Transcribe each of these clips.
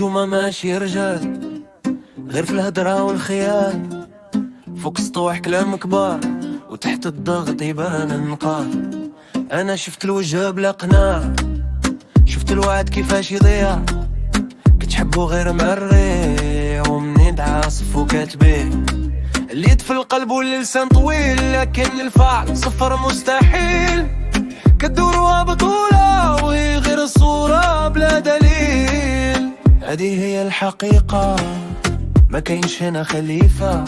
انتوما ماشي رجال، غير في الهدرة والخيال، فوق سطوح كلام كبار وتحت الضغط يبان النقار. انا شفت الوجه بلا قناع، شفت الوعد كيفاش يضيع، كتحبو غير مع الريع ومنين تعاصف وكاتبيه. اليد في القلب واللسان طويل، لكن الفعل صفر مستحيل. كدوروها بطولة وهي غير الصورة بلا دليل. هذه هي الحقيقة، ما كاينش هنا خليفة،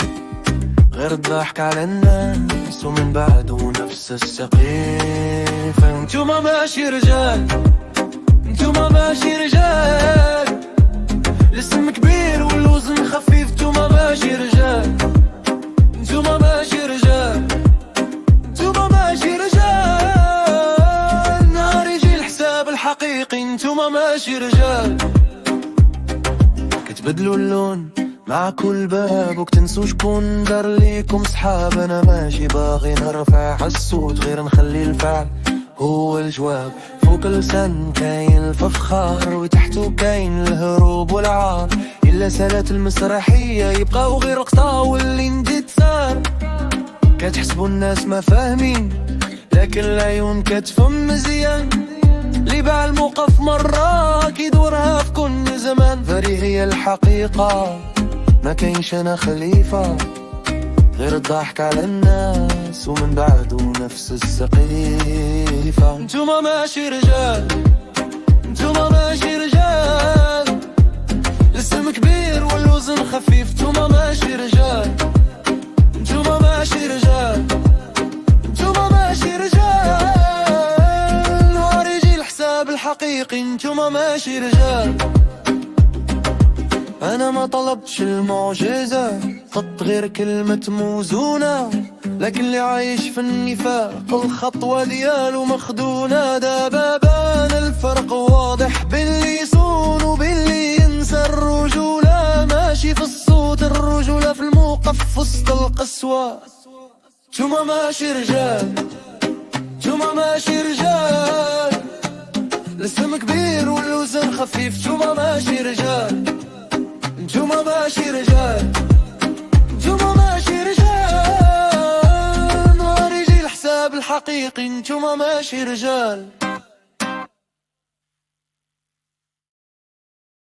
غير الضحك على الناس ومن بعده نفس السقيفة. انتوما ماشي رجال، انتوما ماشي رجال، الاسم كبير والوزن خفيف. انتوما ماشي رجال، انتوما ماشي رجال، انتوما ماشي رجال، نهار يجي الحساب الحقيقي. انتوما ماشي رجال، كتبدلوا اللون مع كل باب وكتنسوا شكون دار ليكم صحاب. انا ماشي باغي نرفع الصوت، غير نخلي الفعل هو الجواب. فوق اللسان كاين الفخار وتحته كاين الهروب والعار. إلا سالت المسرحية يبقاو غير قطا واللي نديت صار. كتحسبوا الناس ما فاهمين، لكن العيون كتفهم مزيان. اللي باع الموقف مرة كيدورها في كل زمان. فهذه هي الحقيقة، ما كاينش انا خليفة، غير الضحك على الناس ومن بعده نفس السقيفة. انتوما ماشي رجال، انتوما ماشي رجال، الاسم كبير والوزن خفيف. انتوما ماشي رجال، انتوما ماشي رجال، انتوما ماشي رجال، نهار يجي الحساب الحقيقي. انتوما ماشي رجال. أنا ما طلبتش المعجزة، خط غير كلمة موزونة، لكن اللي عايش في النفاق الخطوة ديالو مخدونة. دابا بان الفرق واضح بين اللي يصون وبين اللي ينسى الرجولة. ماشي في الصوت الرجولة، في الموقف وسط القسوة. انتوما ماشي رجال، انتوما ماشي رجال، الاسم كبير والوزن خفيف. انتوما ماشي رجال، انتوما ماشي رجال، انتوما ماشي رجال، نهار يجي الحساب الحقيقي. انتوما ماشي رجال.